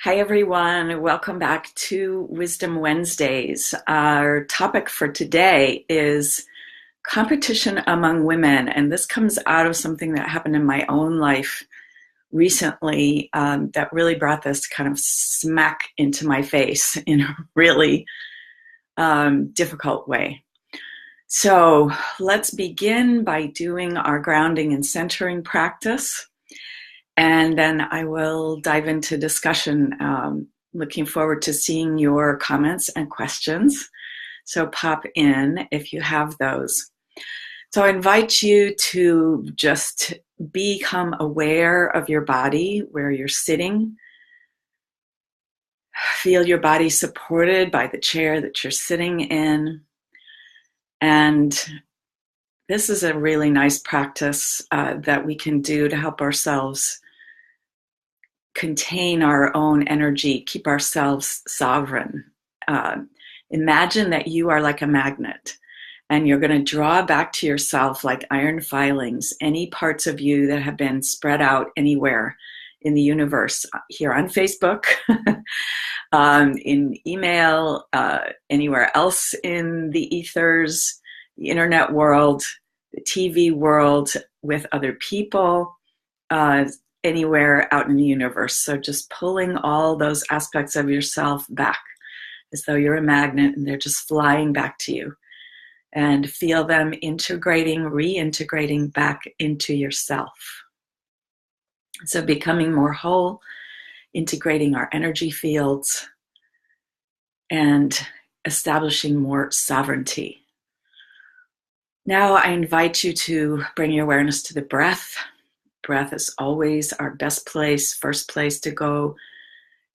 Hi, everyone. Welcome back to Wisdom Wednesdays. Our topic for today is competition among women. And this comes out of something that happened in my own life recently that really brought this kind of smack into my face in a really difficult way. So let's begin by doing our grounding and centering practice. And then I will dive into discussion. Looking forward to seeing your comments and questions. So pop in if you have those. So I invite you to just become aware of your body, where you're sitting. Feel your body supported by the chair that you're sitting in. And this is a really nice practice that we can do to help ourselves contain our own energy, keep ourselves sovereign. Imagine that you are like a magnet and you're going to draw back to yourself like iron filings any parts of you that have been spread out anywhere in the universe, here on Facebook, in email, anywhere else in the ethers, the internet world, the TV world, with other people, anywhere out in the universe. So just pulling all those aspects of yourself back as though you're a magnet and they're just flying back to you, and feel them integrating, reintegrating back into yourself. So becoming more whole, integrating our energy fields, and establishing more sovereignty. Now I invite you to bring your awareness to the breath. Breath is always our best place, first place to go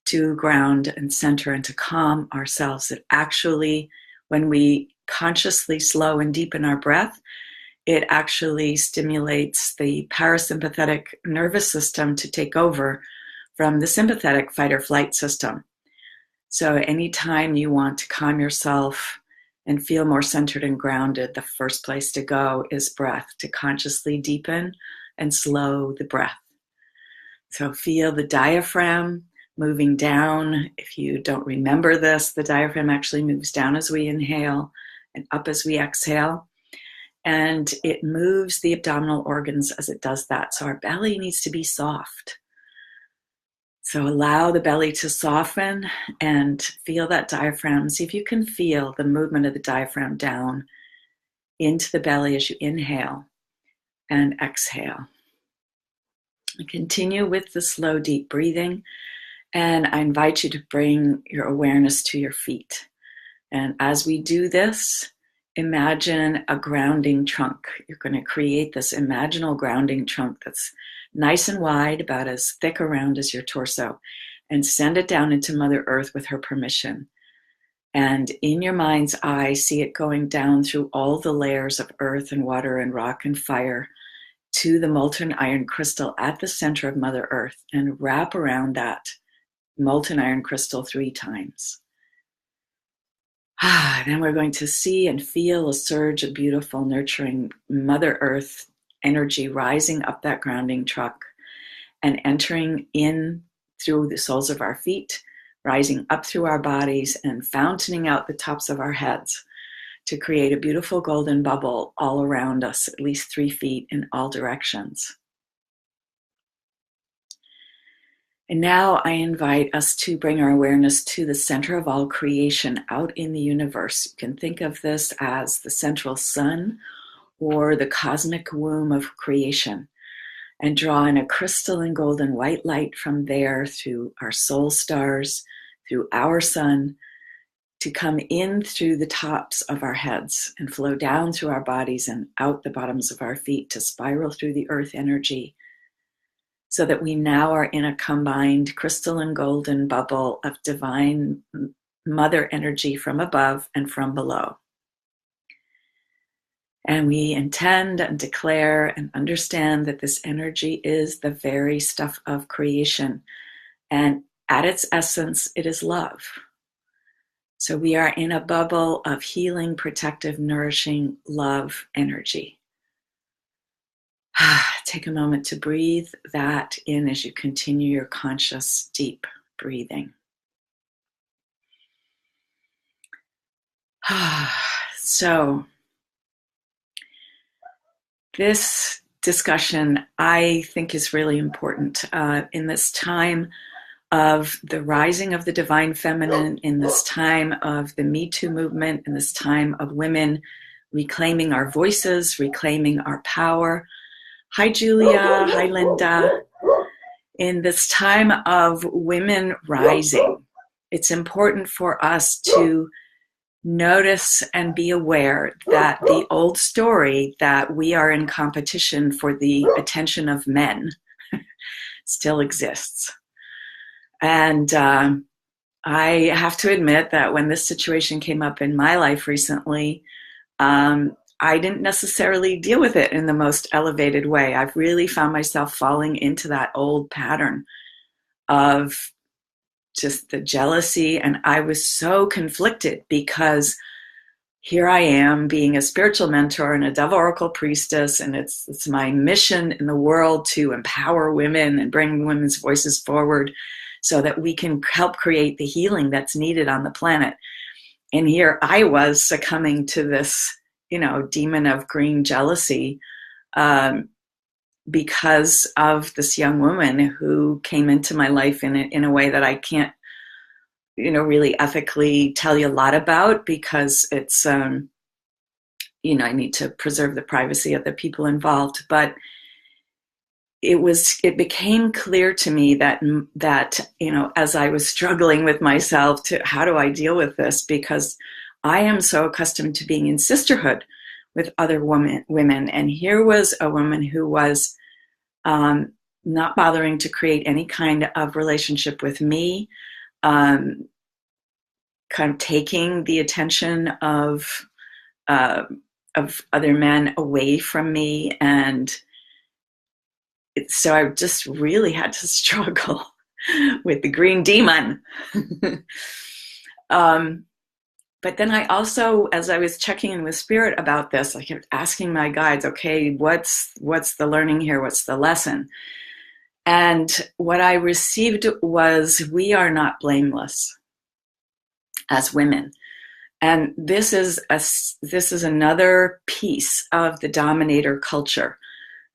to ground and center and to calm ourselves. It actually, when we consciously slow and deepen our breath, it actually stimulates the parasympathetic nervous system to take over from the sympathetic fight or flight system. So anytime you want to calm yourself and feel more centered and grounded, the first place to go is breath, to consciously deepen and slow the breath. So feel the diaphragm moving down. If you don't remember this, the diaphragm actually moves down as we inhale and up as we exhale. And it moves the abdominal organs as it does that. So our belly needs to be soft. So allow the belly to soften and feel that diaphragm. See if you can feel the movement of the diaphragm down into the belly as you inhale and exhale. Continue with the slow, deep breathing. And I invite you to bring your awareness to your feet. And as we do this, imagine a grounding trunk. You're going to create this imaginal grounding trunk that's nice and wide, about as thick around as your torso, and send it down into Mother Earth with her permission. And in your mind's eye, see it going down through all the layers of earth and water and rock and fire to the molten iron crystal at the center of Mother Earth, and wrap around that molten iron crystal 3 times. Then we're going to see and feel a surge of beautiful, nurturing Mother Earth energy rising up that grounding trunk and entering in through the soles of our feet, rising up through our bodies and fountaining out the tops of our heads to create a beautiful golden bubble all around us, at least 3 feet in all directions. And now I invite us to bring our awareness to the center of all creation out in the universe. You can think of this as the central sun or the cosmic womb of creation, and draw in a crystalline golden white light from there through our soul stars, through our sun, to come in through the tops of our heads and flow down through our bodies and out the bottoms of our feet to spiral through the earth energy, so that we now are in a combined crystalline golden bubble of divine mother energy from above and from below. And we intend and declare and understand that this energy is the very stuff of creation. And at its essence, it is love. So we are in a bubble of healing, protective, nourishing love energy. Take a moment to breathe that in as you continue your conscious, deep breathing. So this discussion, I think, is really important in this time of the rising of the divine feminine, in this time of the Me Too movement, in this time of women reclaiming our voices, reclaiming our power. Hi, Julia. Hi, Linda. In this time of women rising, it's important for us to notice and be aware that the old story that we are in competition for the attention of men still exists. And I have to admit that when this situation came up in my life recently, I didn't necessarily deal with it in the most elevated way. I've really found myself falling into that old pattern of just the jealousy. And I was so conflicted because here I am being a spiritual mentor and a Dove Oracle priestess, and it's my mission in the world to empower women and bring women's voices forward so that we can help create the healing that's needed on the planet. And here I was succumbing to this, demon of green jealousy because of this young woman who came into my life in a way that I can't, really ethically tell you a lot about, because it's, I need to preserve the privacy of the people involved. But it became clear to me that, as I was struggling with myself to how do I deal with this, because I am so accustomed to being in sisterhood with other women. And here was a woman who was not bothering to create any kind of relationship with me, kind of taking the attention of other men away from me. And so I just really had to struggle with the green demon. But then I also, as I was checking in with Spirit about this, I kept asking my guides, okay, what's the learning here? What's the lesson? And what I received was, we are not blameless as women. And this is another piece of the dominator culture.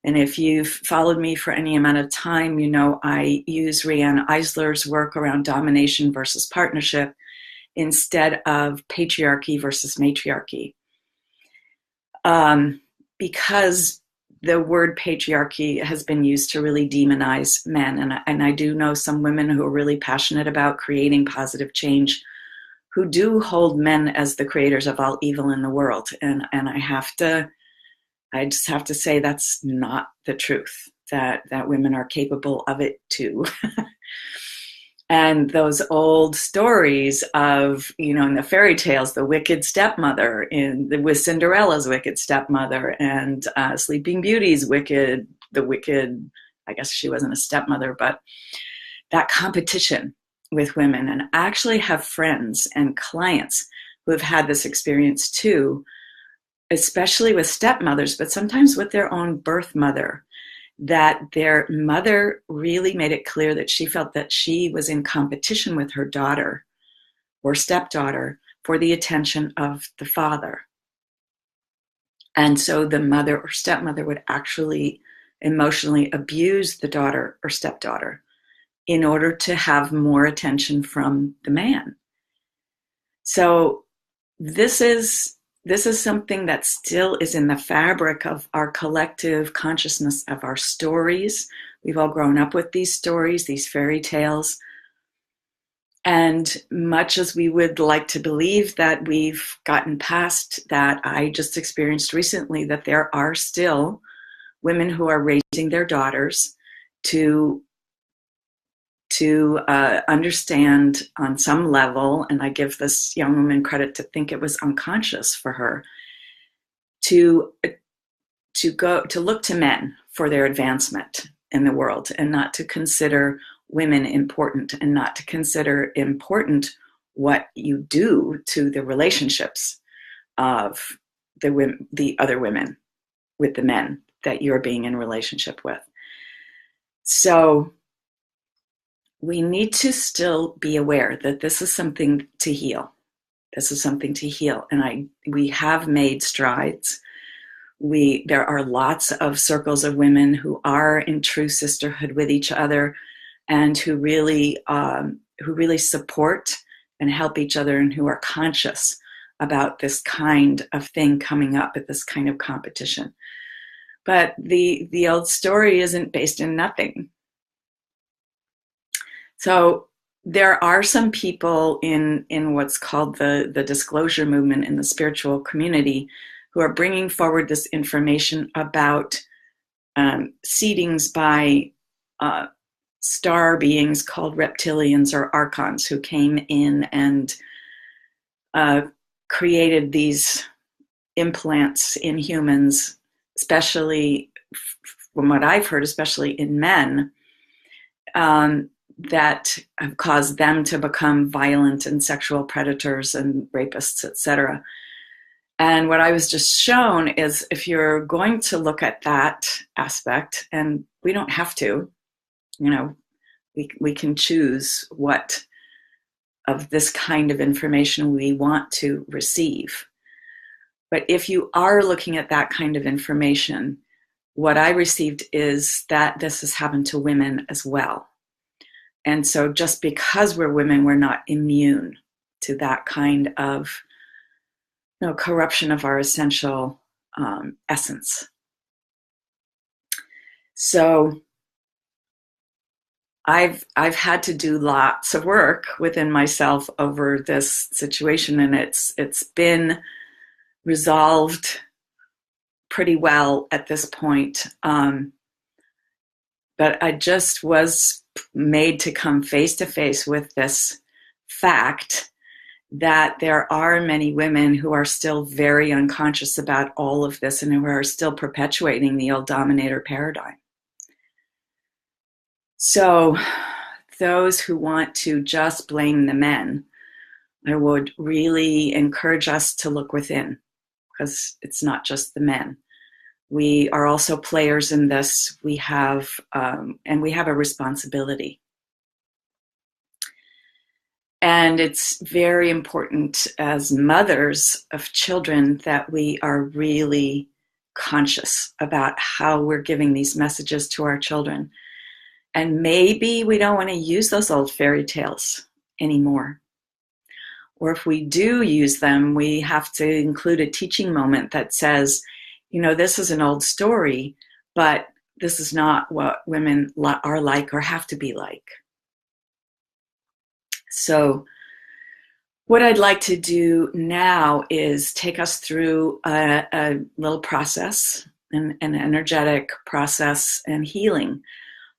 And if you've followed me for any amount of time, I use Riane Eisler's work around domination versus partnership instead of patriarchy versus matriarchy. Because the word patriarchy has been used to really demonize men. And I do know some women who are really passionate about creating positive change, who do hold men as the creators of all evil in the world. And I just have to say that's not the truth, that women are capable of it too. And those old stories of, in the fairy tales, the wicked stepmother with Cinderella's wicked stepmother, and Sleeping Beauty's wicked, I guess she wasn't a stepmother, but that competition with women. And I actually have friends and clients who have had this experience too, especially with stepmothers, but sometimes with their own birth mother, that their mother really made it clear that she felt that she was in competition with her daughter or stepdaughter for the attention of the father. And so the mother or stepmother would actually emotionally abuse the daughter or stepdaughter in order to have more attention from the man. So this is something that still is in the fabric of our collective consciousness, of our stories. We've all grown up with these stories, these fairy tales. And much as we would like to believe that we've gotten past that, I just experienced recently that there are still women who are raising their daughters to understand on some level, and I give this young woman credit to think it was unconscious for her, to look to men for their advancement in the world, and not to consider women important, and not to consider important what you do to the relationships of the other women with the men that you're being in relationship with. So we need to still be aware that this is something to heal. This is something to heal. And we have made strides. There are lots of circles of women who are in true sisterhood with each other and who really support and help each other, and who are conscious about this kind of thing coming up, at this kind of competition. But the old story isn't based in nothing. So there are some people in what's called the disclosure movement in the spiritual community who are bringing forward this information about seedings by star beings called reptilians or archons, who came in and created these implants in humans, especially from what I've heard, especially in men, that have caused them to become violent and sexual predators and rapists, etc. And what I was just shown is, if you're going to look at that aspect, and we don't have to, we can choose what of this kind of information we want to receive. But if you are looking at that kind of information, what I received is that this has happened to women as well. And so just because we're women, we're not immune to that kind of corruption of our essential essence. So I've had to do lots of work within myself over this situation, and it's been resolved pretty well at this point. But I just was made to come face to face with this fact that there are many women who are still very unconscious about all of this, and who are still perpetuating the old dominator paradigm. So those who want to just blame the men, I would really encourage us to look within, because it's not just the men. We are also players in this. We have a responsibility. And it's very important as mothers of children that we are really conscious about how we're giving these messages to our children. And maybe we don't want to use those old fairy tales anymore. Or if we do use them, we have to include a teaching moment that says, this is an old story, but this is not what women are like or have to be like. So what I'd like to do now is take us through a little process, an energetic process and healing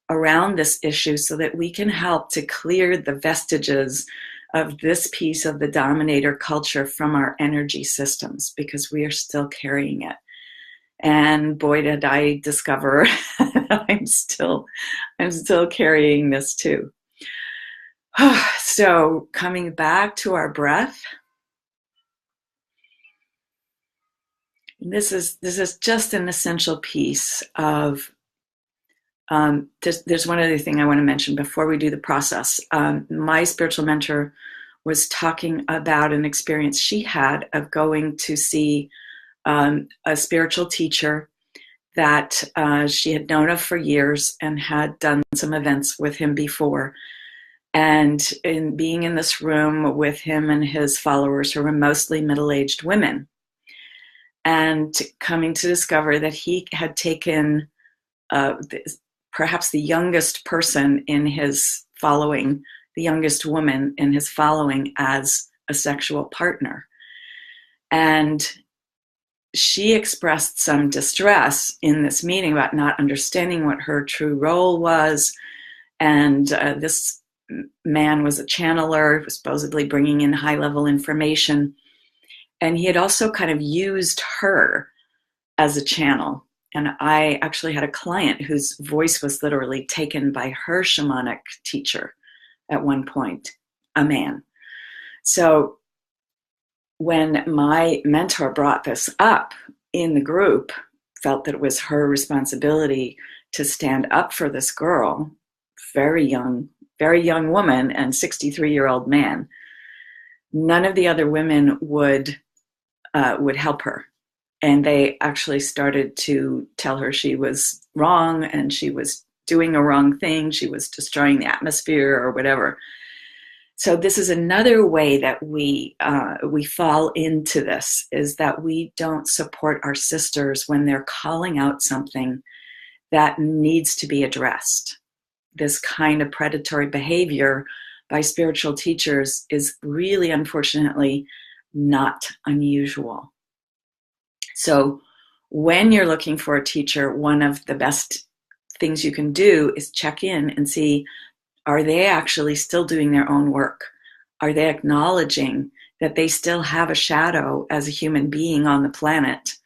around this issue, so that we can help to clear the vestiges of this piece of the dominator culture from our energy systems, because we are still carrying it. And boy, did I discover I'm still carrying this too. So coming back to our breath, this is just an essential piece of. There's one other thing I want to mention before we do the process. My spiritual mentor was talking about an experience she had of going to see a spiritual teacher that she had known of for years and had done some events with him before. And in being in this room with him and his followers, who were mostly middle-aged women, and coming to discover that he had taken perhaps the youngest person in his following, the youngest woman in his following, as a sexual partner. And she expressed some distress in this meeting about not understanding what her true role was. And this man was a channeler, supposedly bringing in high-level information. And he had also kind of used her as a channel. And I actually had a client whose voice was literally taken by her shamanic teacher at one point, a man. So when my mentor brought this up in the group, felt that it was her responsibility to stand up for this girl, very young, very young woman and 63-year-old man. None of the other women would help her. And they actually started to tell her she was wrong and she was doing a wrong thing. She was destroying the atmosphere or whatever. So this is another way that we fall into this, is that we don't support our sisters when they're calling out something that needs to be addressed. This kind of predatory behavior by spiritual teachers is really, unfortunately, not unusual. So when you're looking for a teacher, one of the best things you can do is check in and see, are they actually still doing their own work? Are they acknowledging that they still have a shadow as a human being on the planet?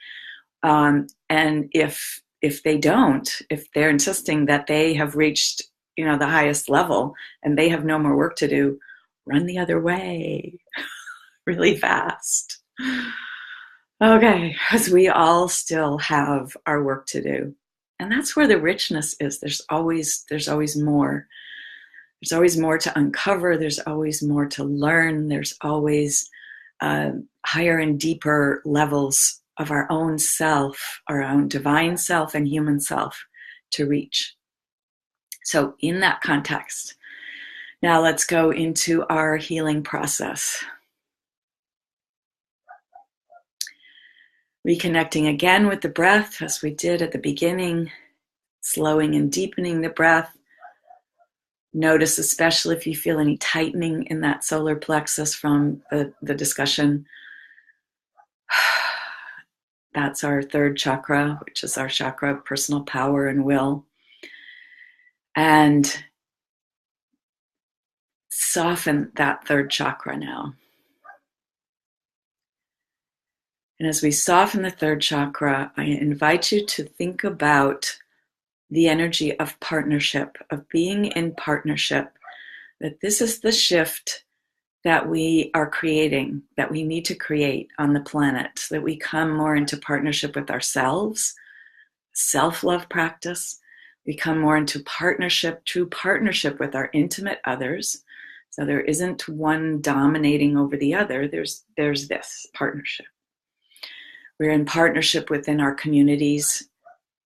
And if they don't, if they're insisting that they have reached, the highest level and they have no more work to do, run the other way really fast. Okay, because we all still have our work to do. And that's where the richness is. There's always more. There's always more to uncover. There's always more to learn. There's always higher and deeper levels of our own self, our own divine self and human self to reach. So in that context, now let's go into our healing process. Reconnecting again with the breath as we did at the beginning, slowing and deepening the breath. Notice, especially if you feel any tightening in that solar plexus from the discussion. That's our third chakra, which is our chakra of personal power and will. And soften that third chakra now. And as we soften the third chakra, I invite you to think about the energy of partnership, of being in partnership, that this is the shift that we are creating, that we need to create on the planet, so that we come more into partnership with ourselves, self-love practice. We come more into partnership, true partnership with our intimate others. So there isn't one dominating over the other. There's this partnership. We're in partnership within our communities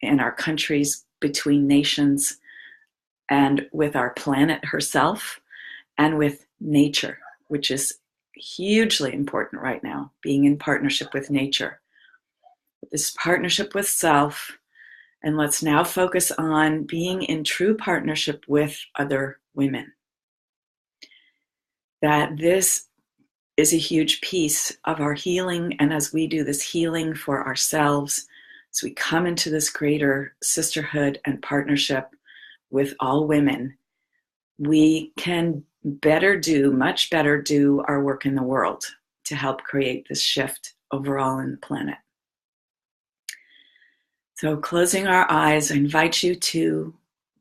and our countries, between nations, and with our planet herself, and with nature, which is hugely important right now, being in partnership with nature. This partnership with self, and let's now focus on being in true partnership with other women. That this is a huge piece of our healing, and as we do this healing for ourselves, as we come into this greater sisterhood and partnership with all women, we can much better do our work in the world to help create this shift overall in the planet. So closing our eyes, I invite you to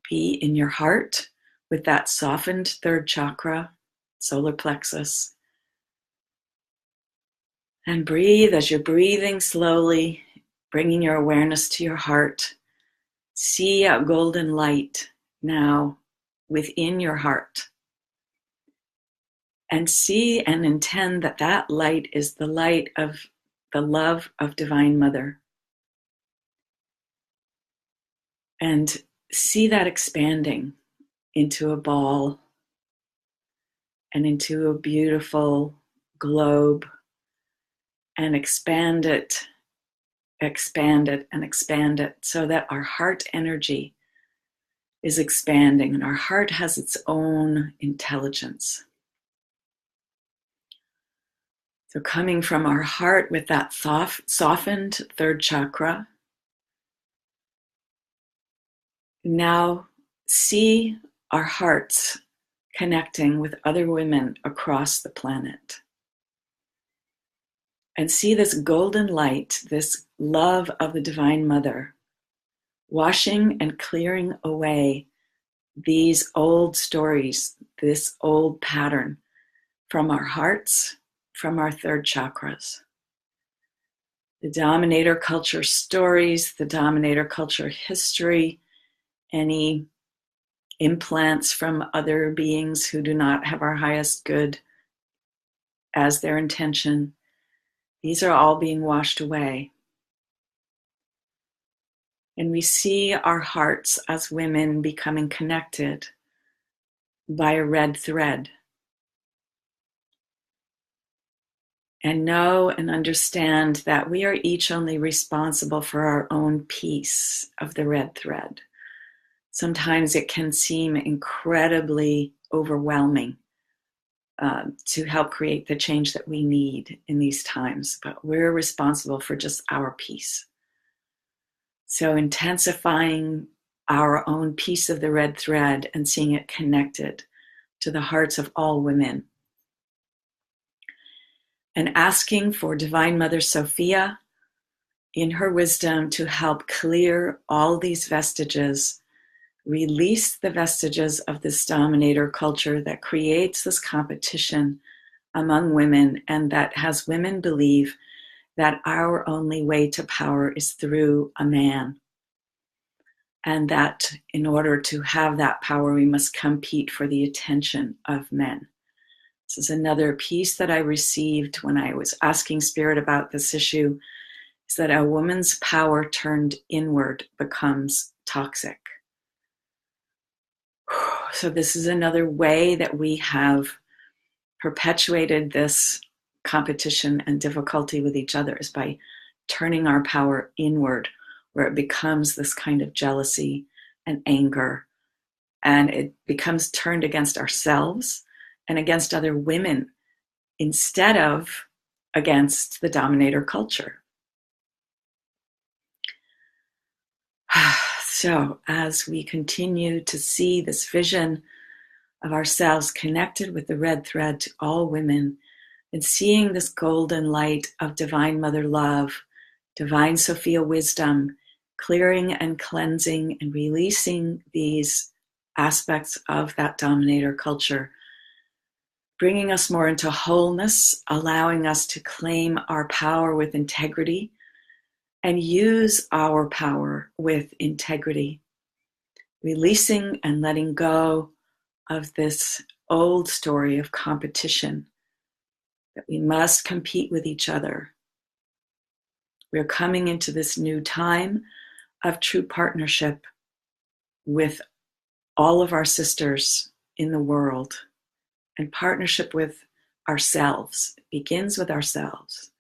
be in your heart with that softened third chakra, solar plexus. And breathe as you're breathing slowly, bringing your awareness to your heart. See a golden light now within your heart. And see and intend that that light is the light of the love of Divine Mother. And see that expanding into a ball and into a beautiful globe, and expand it, and expand it, so that our heart energy is expanding and our heart has its own intelligence. So coming from our heart with that softened third chakra, now see our hearts connecting with other women across the planet. And see this golden light, this love of the Divine Mother, washing and clearing away these old stories, this old pattern from our hearts, from our third chakras. The dominator culture stories, the dominator culture history, any implants from other beings who do not have our highest good as their intention. These are all being washed away. And we see our hearts as women becoming connected by a red thread. And know and understand that we are each only responsible for our own piece of the red thread. Sometimes it can seem incredibly overwhelming to help create the change that we need in these times, but we're responsible for just our piece. So intensifying our own piece of the red thread and seeing it connected to the hearts of all women. And asking for Divine Mother Sophia in her wisdom to help clear all these vestiges, release the vestiges of this dominator culture that creates this competition among women and that has women believe that our only way to power is through a man. And that in order to have that power, we must compete for the attention of men. This is another piece that I received when I was asking Spirit about this issue, is that a woman's power turned inward becomes toxic. So this is another way that we have perpetuated this competition and difficulty with each other, is by turning our power inward, where it becomes this kind of jealousy and anger, and it becomes turned against ourselves and against other women instead of against the dominator culture. So as we continue to see this vision of ourselves connected with the red thread to all women, and seeing this golden light of Divine Mother Love, Divine Sophia Wisdom, clearing and cleansing and releasing these aspects of that dominator culture, bringing us more into wholeness, allowing us to claim our power with integrity and use our power with integrity, releasing and letting go of this old story of competition, that we must compete with each other. We're coming into this new time of true partnership with all of our sisters in the world, and partnership with ourselves. It begins with ourselves.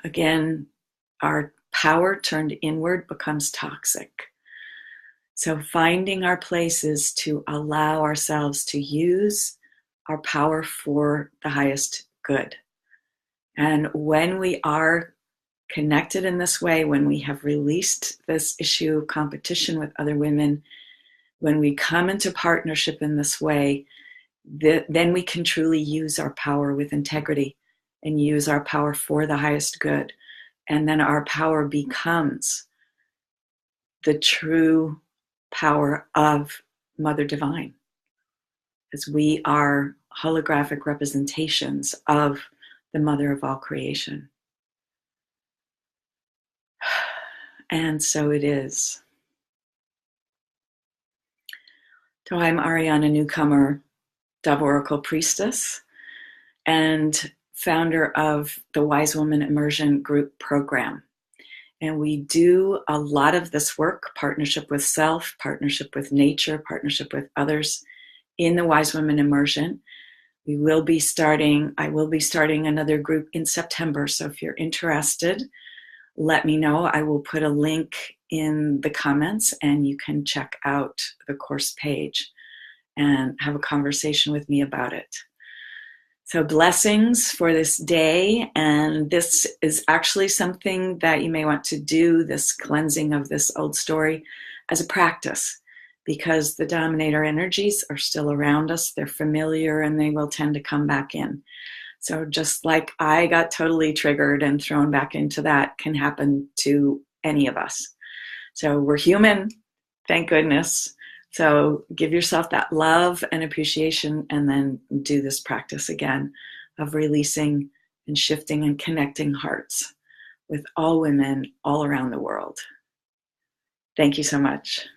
Again, our power turned inward becomes toxic. So finding our places to allow ourselves to use our power for the highest good. And when we are connected in this way, when we have released this issue of competition with other women, when we come into partnership in this way, then we can truly use our power with integrity and use our power for the highest good. And then our power becomes the true power of Mother Divine, as we are holographic representations of the Mother of all creation. And so it is. So I'm Ariana Newcomer, Dove Oracle Priestess, and founder of the Wise Woman Immersion Group Program. And we do a lot of this work, partnership with self, partnership with nature, partnership with others in the Wise Women Immersion. I will be starting another group in September. So if you're interested, let me know. I will put a link in the comments and you can check out the course page and have a conversation with me about it. So blessings for this day, and this is actually something that you may want to do, this cleansing of this old story, as a practice, because the dominator energies are still around us, they're familiar, and they will tend to come back in. So just like I got totally triggered and thrown back into that, can happen to any of us. So we're human, thank goodness. So give yourself that love and appreciation, and then do this practice again of releasing and shifting and connecting hearts with all women all around the world. Thank you so much.